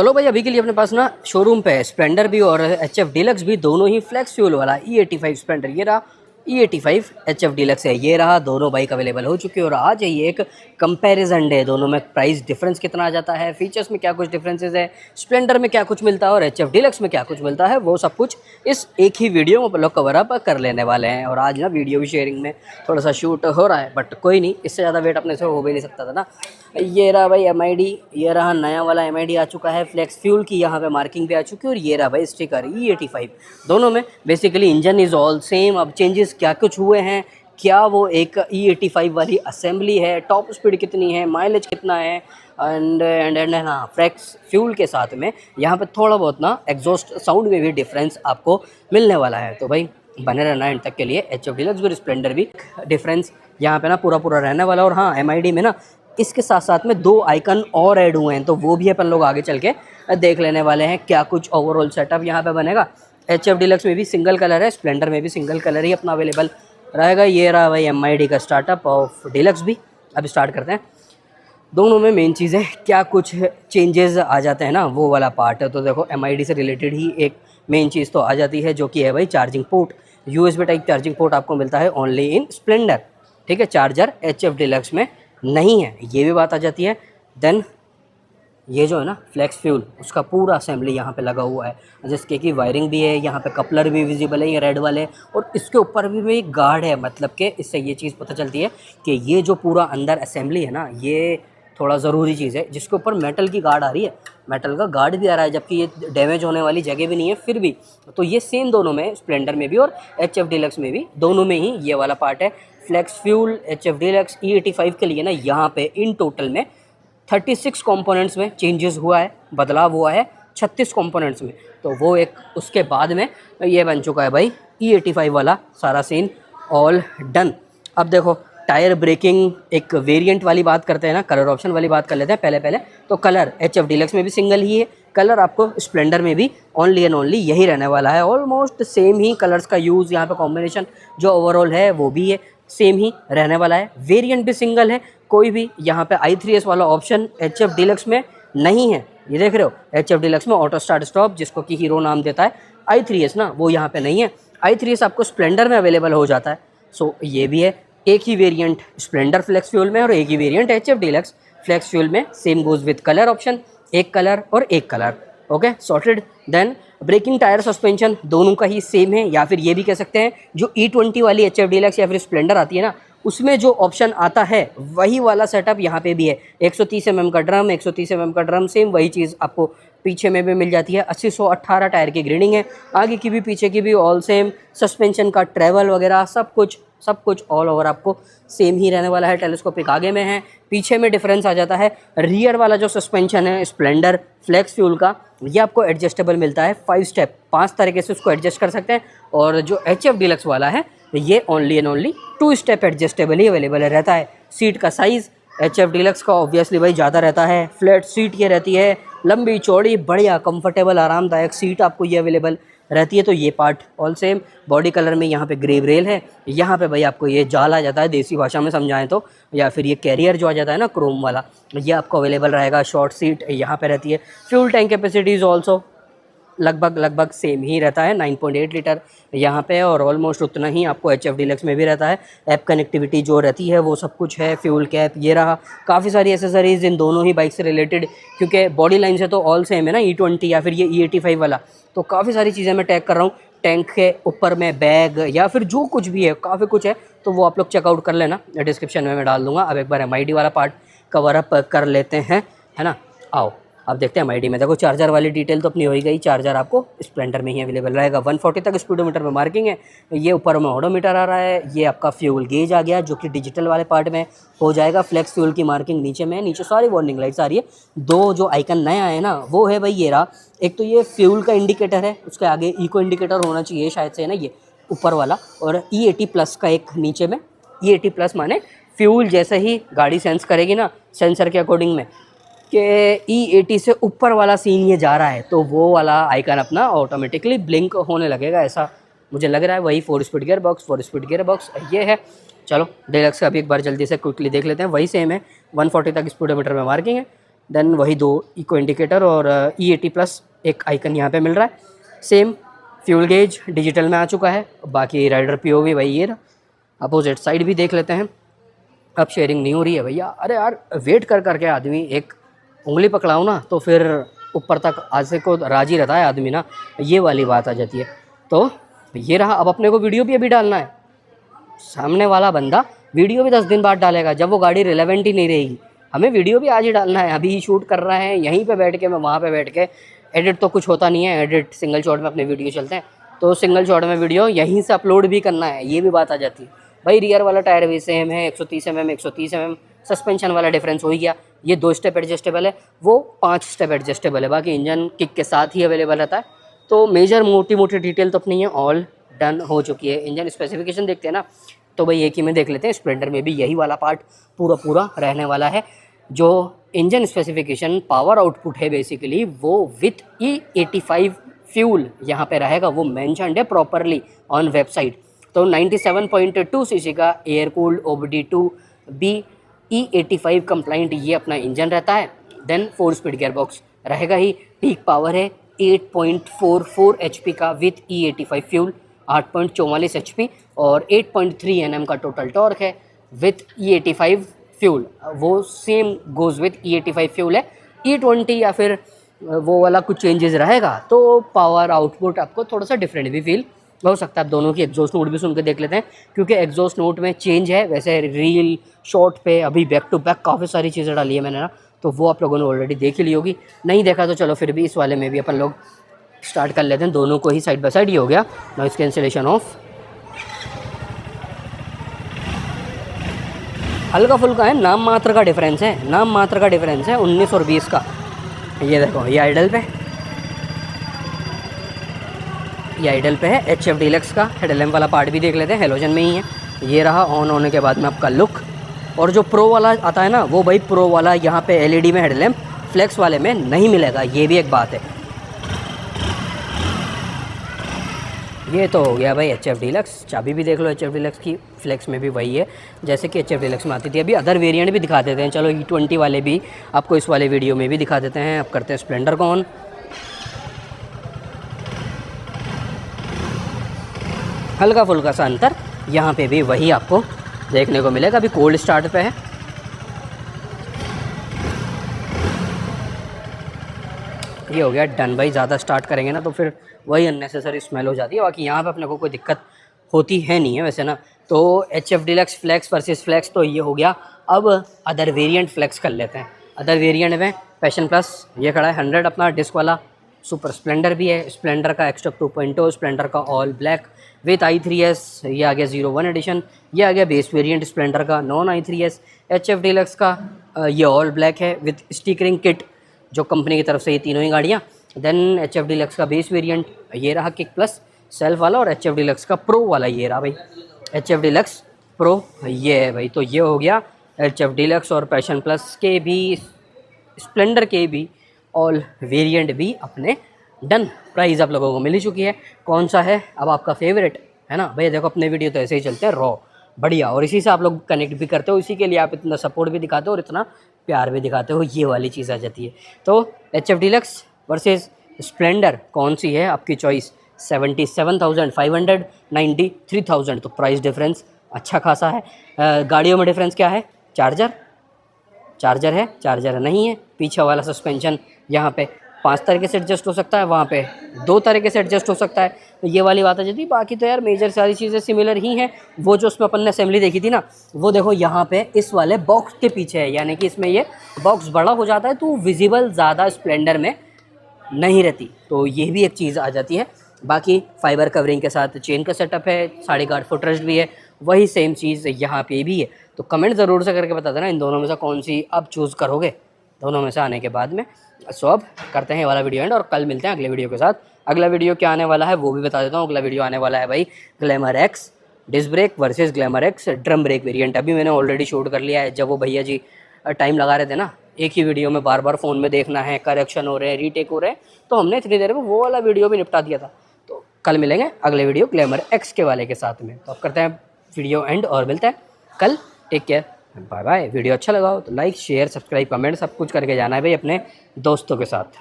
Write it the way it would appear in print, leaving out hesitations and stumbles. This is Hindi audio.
तो लो भाई, अभी के लिए अपने पास ना शोरूम पे स्प्लेंडर भी और HF डीलक्स भी दोनों ही फ्लेक्स फ्यूल वाला E85 स्प्लेंडर ये रहा, E85 HF डीलक्स है ये रहा, दोनों बाइक अवेलेबल हो चुकी है। और आ जाइए एक कंपैरिजन डे, दोनों में प्राइस डिफरेंस कितना आ जाता है, फीचर्स में क्या कुछ डिफरेंसेस है, स्प्लेंडर में क्या कुछ मिलता है और HF डीलक्स में क्या कुछ मिलता है, वो सब कुछ इस एक ही वीडियो में लोग कवर अप कर लेने वाले हैं। और आज ना वीडियो भी शेयरिंग में थोड़ा सा शूट हो रहा है, बट कोई नहीं, इससे ज़्यादा वेट अपने से हो भी नहीं सकता था ना। ये रहा भाई MID, ये रहा नया वाला MID आ चुका है, फ्लेक्स फ्यूल की यहाँ पे मार्किंग भी आ चुकी है। और ये रहा भाई स्टिकर E85, दोनों में basically engine is all same. अब चेंजेस क्या कुछ हुए हैं, क्या वो एक E85 वाली असेंबली है, टॉप स्पीड कितनी है, माइलेज कितना है, एंड हाँ, फ्लेक्स फ्यूल के साथ में यहाँ पे थोड़ा बहुत ना एग्जॉस्ट साउंड में भी डिफरेंस आपको मिलने वाला है। तो भाई बने रहना एंड तक के लिए। HF डीलक्स और स्प्लेंडर भी डिफरेंस यहाँ पे ना पूरा रहने वाला। और हाँ, MID में ना इसके साथ साथ में 2 आइकन और ऐड हुए हैं, तो वो भी अपन लोग आगे चल के देख लेने वाले हैं क्या कुछ ओवरऑल सेटअप यहाँ पे बनेगा। HF डीलक्स में भी सिंगल कलर है, स्प्लेंडर में भी सिंगल कलर ही अपना अवेलेबल रहेगा। ये रहा भाई MID का स्टार्टअप ऑफ डीलक्स भी। अब स्टार्ट करते हैं। दोनों में मेन चीज़ है क्या कुछ चेंजेस आ जाते हैं ना, वो वाला पार्ट है। तो देखो MID से रिलेटेड ही एक मेन चीज़ तो आ जाती है, जो कि है भाई charging port. USB type charging port आपको मिलता है ओनली इन स्प्लेंडर, ठीक है। चार्जर HF डीलक्स में नहीं है, ये भी बात आ जाती है। देन ये जो है ना फ्लेक्स फ्यूल, उसका पूरा असेंबली यहाँ पे लगा हुआ है, जिसके की वायरिंग भी है, यहाँ पे कपलर भी विजिबल है, ये रेड वाले। और इसके ऊपर भी एक गार्ड है, मतलब कि इससे ये चीज़ पता चलती है कि ये जो पूरा अंदर असेंबली है ना, ये थोड़ा ज़रूरी चीज़ है, जिसके ऊपर मेटल की गार्ड आ रही है, मेटल का गार्ड भी आ रहा है, जबकि ये डैमेज होने वाली जगह भी नहीं है फिर भी। तो ये सेम दोनों में, स्प्लेंडर में भी और HF डीलक्स में भी, दोनों में ही ये वाला पार्ट है। Flex fuel HF deluxe E85 के लिए ना यहाँ पे इन टोटल में 36 कंपोनेंट्स में चेंजेस हुआ है, बदलाव हुआ है 36 कंपोनेंट्स में। तो वो एक उसके बाद में ये बन चुका है भाई E85 वाला सारा सीन ऑल डन। अब देखो टायर ब्रेकिंग एक वेरिएंट वाली बात करते हैं ना, कलर ऑप्शन वाली बात कर लेते हैं पहले। तो कलर HF डीलक्स में भी सिंगल ही है, कलर आपको स्प्लेंडर में भी ओनली एंड ओनली यही रहने वाला है। ऑलमोस्ट सेम ही कलर्स का यूज़ यहाँ पे, कॉम्बिनेशन जो ओवरऑल है वो भी है सेम ही रहने वाला है। वेरिएंट भी सिंगल है, कोई भी यहाँ पे i3s वाला ऑप्शन HF डीलक्स में नहीं है। ये देख रहे हो, HF डीलक्स में ऑटो स्टार्ट स्टॉप, जिसको कि हीरो नाम देता है, i3s ना, वो यहाँ पे नहीं है। i3s आपको स्प्लेंडर में अवेलेबल हो जाता है। सो ये भी है, एक ही वेरिएंट स्प्लेंडर फ्लेक्स फ्यूल में और एक ही variant HF deluxe flex fuel में। Same goes with colour option, एक कलर और एक colour, okay sorted. Then braking tyre suspension दोनों का ही सेम है, या फिर ये भी कह सकते हैं जो E20 वाली HF डीलक्स या फिर स्प्लेंडर आती है ना, उसमें जो ऑप्शन आता है वही वाला सेटअप यहाँ पे भी है। 130 mm का ड्रम, 130 mm का ड्रम, सेम वही चीज़ आपको पीछे में भी मिल जाती है। 80/118 टायर की ग्रेडिंग है, आगे की भी पीछे की भी ऑल सेम। सस्पेंशन का ट्रैवल वगैरह सब कुछ ऑल ओवर आपको सेम ही रहने वाला है। टेलीस्कोपिक आगे में है, पीछे में डिफरेंस आ जाता है। रियर वाला जो सस्पेंशन है स्प्लेंडर फ्लेक्स फ्यूल का, ये आपको एडजस्टेबल मिलता है 5 स्टेप, 5 तरीके से उसको एडजस्ट कर सकते हैं। और जो HF डीलक्स वाला है ये only and only 2 step adjustable he available रहता है। सीट का साइज़ HF डीलक्स का ऑब्वियसली भाई ज़्यादा रहता है, फ्लैट सीट ये रहती है, लंबी चौड़ी बढ़िया कंफर्टेबल आरामदायक सीट आपको ये अवेलेबल रहती है। तो ये part all same. Body colour में यहाँ पे ग्रे रेल है, यहाँ पे भाई आपको ये जाल आ जाता है देसी भाषा में समझाएं तो, या फिर ये कैरियर जो आ जाता है ना क्रोम वाला, ये आपको अवेलेबल रहेगा। शॉर्ट सीट यहाँ पे रहती है। Fuel tank capacity is also लगभग सेम ही रहता है, 9.8 लीटर यहाँ पे, और ऑलमोस्ट उतना ही आपको HF डीलक्स में भी रहता है। ऐप कनेक्टिविटी जो रहती है वो सब कुछ है। फ्यूल कैप ये रहा, काफ़ी सारी एसेसरीज इन दोनों ही बाइक से रिलेटेड, क्योंकि बॉडी लाइन से तो ऑल सेम है ना E20 या फिर ये E85 वाला। तो काफ़ी सारी चीज़ें मैं टैग कर रहा हूँ। टैंक के ऊपर में बैग या फिर जो कुछ भी है, काफ़ी कुछ है, तो वो आप लोग चेकआउट कर लेना, डिस्क्रिप्शन में मैं डाल दूँगा। अब एक बार MID वाला पार्ट कवर अप कर लेते हैं, है ना। आओ अब देखते हैं MID में। देखो चार्जर वाली डिटेल तो अपनी हो ही गई। चार्जर आपको स्प्लेंडर में ही अवेलेबल रहेगा। 140 तक स्पीडोमीटर में मार्किंग है। ये ऊपर में ओडोमीटर आ रहा है। ये आपका फ्यूल गेज आ गया, जो कि डिजिटल वाले पार्ट में हो जाएगा। फ्लेक्स फ्यूल की मार्किंग नीचे में है, नीचे सारी वार्निंग लाइट्स आ रही है। 2 जो आइकन नया है ना, वो है भाई ये रहा। एक तो ये फ्यूल का इंडिकेटर है, उसके आगे इको इंडिकेटर होना चाहिए शायद से, है ना, ये ऊपर वाला। और E80+ का एक नीचे में, E80+ माने फ्यूल जैसे ही गाड़ी सेंस करेगी ना सेंसर के अकॉर्डिंग में कि E80 से ऊपर वाला सीन ये जा रहा है, तो वो वाला आइकन अपना ऑटोमेटिकली ब्लिंक होने लगेगा, ऐसा मुझे लग रहा है। वही 4 स्पीड गियर बॉक्स ये है। चलो डीलक्स का भी एक बार जल्दी से क्विकली देख लेते हैं। वही सेम है, 140 तक स्पीडोमीटर में मार्किंग है। देन वही 2 इको इंडिकेटर और E80+ एक आइकन यहाँ पे मिल रहा है। सेम फ्यूल गेज डिजिटल में आ चुका है। बाकी राइडर POV भाई ये रहा। अपोजिट साइड भी देख लेते हैं। अब शेयरिंग नहीं हो रही है भैया। अरे यार वेट कर करके आदमी एक उंगली पकड़ाओ ना तो फिर ऊपर तक आज से को राजी रहता है आदमी ना, ये वाली बात आ जाती है। तो ये रहा। अब अपने को वीडियो भी अभी डालना है। सामने वाला बंदा वीडियो भी 10 दिन बाद डालेगा जब वो गाड़ी रिलेवेंट ही नहीं रहेगी। हमें वीडियो भी आज ही डालना है। अभी ही शूट कर रहे हैं यहीं पे बैठ के, मैं वहाँ पे बैठ के। एडिट तो कुछ होता नहीं है, एडिट सिंगल शॉट में अपने वीडियो चलते हैं, तो सिंगल शॉट में वीडियो यहीं से अपलोड भी करना है। ये भी बात आ जाती है भाई। रियर वाला टायर भी सेम है 130 mm 130 mm। सस्पेंशन वाला डिफरेंस हो ही गया। ये 2 स्टेप एडजस्टेबल है, वो 5 स्टेप एडजस्टेबल है। बाकी इंजन किक के साथ ही अवेलेबल रहता है। तो मेजर मोटी मोटी डिटेल तो अपनी है ऑल डन हो चुकी है। इंजन स्पेसिफिकेशन देखते हैं ना, तो भाई एक ही में देख लेते हैं। स्प्लेंडर में भी यही वाला पार्ट पूरा रहने वाला है। जो इंजन स्पेसिफिकेशन पावर आउटपुट है बेसिकली वो विथ E85 फ्यूल यहाँ पे रहेगा, वो मेंशन्ड है प्रॉपरली ऑन वेबसाइट। तो 97.2 सीसी का air cooled OBD2 B E85 complaint ये अपना इंजन रहता है। देन 4 स्पीड गियरबॉक्स रहेगा ही। पीक पावर है 8.44 HP का विथ E85 फ्यूल, 8.44 HP और 8.3 Nm का टोटल टॉर्क है विथ E85 फ्यूल। वो same goes with E85 fuel है। E20 या फिर वो वाला कुछ चेंजेस रहेगा तो पावर आउटपुट आपको थोड़ा सा डिफरेंट भी फील हो सकता है। आप दोनों की एग्जॉस्ट नोट भी सुन के देख लेते हैं, क्योंकि एग्जॉस्ट नोट में चेंज है। वैसे रील शॉर्ट पे अभी बैक टू बैक काफ़ी सारी चीज़ें डाली है मैंने ना, तो वो आप लोगों ने ऑलरेडी देख ही ली होगी। नहीं देखा तो चलो फिर भी इस वाले में भी अपन लोग स्टार्ट कर लेते हैं। दोनों को ही साइड बाय साइड ही हो गया। Noise cancellation of. हल्का फुल्का है, नाम मात्र का डिफरेंस है, नाम मात्र का डिफरेंस है 19 और 20 का। ये देखो ये आइडल पे, ये आइडल पे है। HF डीलक्स का हेडलैम्प वाला पार्ट भी देख लेते हैं, हेलोजन में ही है। ये रहा ऑन होने के बाद में आपका लुक। और जो प्रो वाला आता है ना, वो भाई प्रो वाला यहाँ पे LED में हेडलैम्प फ्लेक्स वाले में नहीं मिलेगा, ये भी एक बात है। ये तो हो गया भाई HF डीलक्स। चाबी भी देख लो HF डीलक्स की, फ्लेक्स में भी वही है जैसे कि HF डीलक्स में आती थी। अभी अदर वेरिएंट भी दिखा देते हैं, चलो E20 वाले भी आपको इस वाले वीडियो में भी दिखा देते हैं। अब करते हैं स्प्लेंडर को ऑन। हल्का फुल्का सा अंतर यहाँ पे भी वही आपको देखने को मिलेगा। अभी कोल्ड स्टार्ट पे है। ये हो गया डन भाई। ज़्यादा स्टार्ट करेंगे ना तो फिर वही अननेसेसरी स्मेल हो जाती है। बाकी यहाँ पे अपने को कोई दिक्कत होती है नहीं है वैसे ना। तो HF deluxe flex versus flex तो ये हो गया। अब अदर वेरिएंट फ्लेक्स कर लेते हैं। अदर वेरिएंट में पैशन प्लस ये खड़ा है 100 अपना डिस्क वाला। सुपर स्प्लेंडर भी है, स्प्लेंडर का एक्स्ट्रा 2.0, स्प्लेंडर का ऑल ब्लैक विथ i3s। ये आ गया 01 एडिशन। ये आ गया बेस वेरिएंट स्प्लेंडर का नॉन i3s। HF डीलक्स का ये ऑल ब्लैक है विथ स्टिकरिंग किट जो कंपनी की तरफ से, ये तीनों ही गाड़ियाँ। देन HF डीलक्स का बेस वेरिएंट ये रहा किक प्लस सेल्फ वाला, और HF डीलक्स का प्रो वाला ये रहा भाई HF डीलक्स प्रो ये है भाई। तो ये हो गया HF डीलक्स और पैशन प्लस के भी, स्प्लेंडर के भी ऑल वेरिएंट भी अपने डन। प्राइस आप लोगों को मिल ही चुकी है। कौन सा है अब आपका फेवरेट है ना भाई। देखो अपने वीडियो तो ऐसे ही चलते हैं रॉ बढ़िया, और इसी से आप लोग कनेक्ट भी करते हो, इसी के लिए आप इतना सपोर्ट भी दिखाते हो और इतना प्यार भी दिखाते हो। ये वाली चीज़ आ जाती है। तो HF डीलक्स वर्सेस स्प्लेंडर कौन सी है आपकी चॉइस। 77,500 93,000, तो प्राइस डिफरेंस अच्छा खासा है। गाड़ियों में डिफरेंस क्या है, चार्जर है, चार्जर नहीं है। पीछे वाला सस्पेंशन यहाँ पे 5 तरीके से एडजस्ट हो सकता है, वहाँ पे 2 तरीके से एडजस्ट हो सकता है। तो ये वाली बात आ जाती है। बाकी तो यार मेजर सारी चीज़ें सिमिलर ही हैं। वो जो उसमें अपन ने असेंबली देखी थी ना, वो देखो यहाँ पे इस वाले बॉक्स के पीछे है, यानी कि इसमें ये बॉक्स बड़ा हो जाता है तो विजिबल ज़्यादा स्प्लेंडर में नहीं रहती। तो ये भी एक चीज़ आ जाती है। बाकी फाइबर कवरिंग के साथ चेन का सेटअप है, 8.5 फुट रेस्ट भी है, वही सेम चीज़ यहाँ पे भी है। तो कमेंट ज़रूर से करके बता देना इन दोनों में से कौन सी आप चूज़ करोगे, दोनों में से आने के बाद में। सो अब करते हैं ये वाला वीडियो एंड, और कल मिलते हैं अगले वीडियो के साथ। अगला वीडियो क्या आने वाला है वो भी बता देता हूँ। अगला वीडियो आने वाला है भाई glamour X disc brake versus glamour X drum brake variant. अभी मैंने ऑलरेडी शूट कर लिया है। जब वो भैया जी टाइम लगा रहे थे ना, एक ही वीडियो में बार बार फ़ोन में देखना है, करेक्शन हो रहे हैं, रीटेक हो रहे हैं, तो हमने इतनी देर में वो वाला वीडियो भी निपटा दिया था। तो कल मिलेंगे अगले वीडियो ग्लैमर एक्स के वाले के साथ में। तो अब करते हैं वीडियो एंड और मिलते हैं कल। Take care. Bye bye. Video अच्छा लगा हो तो लाइक शेयर सब्सक्राइब कमेंट सब कुछ करके जाना है भाई अपने दोस्तों के साथ।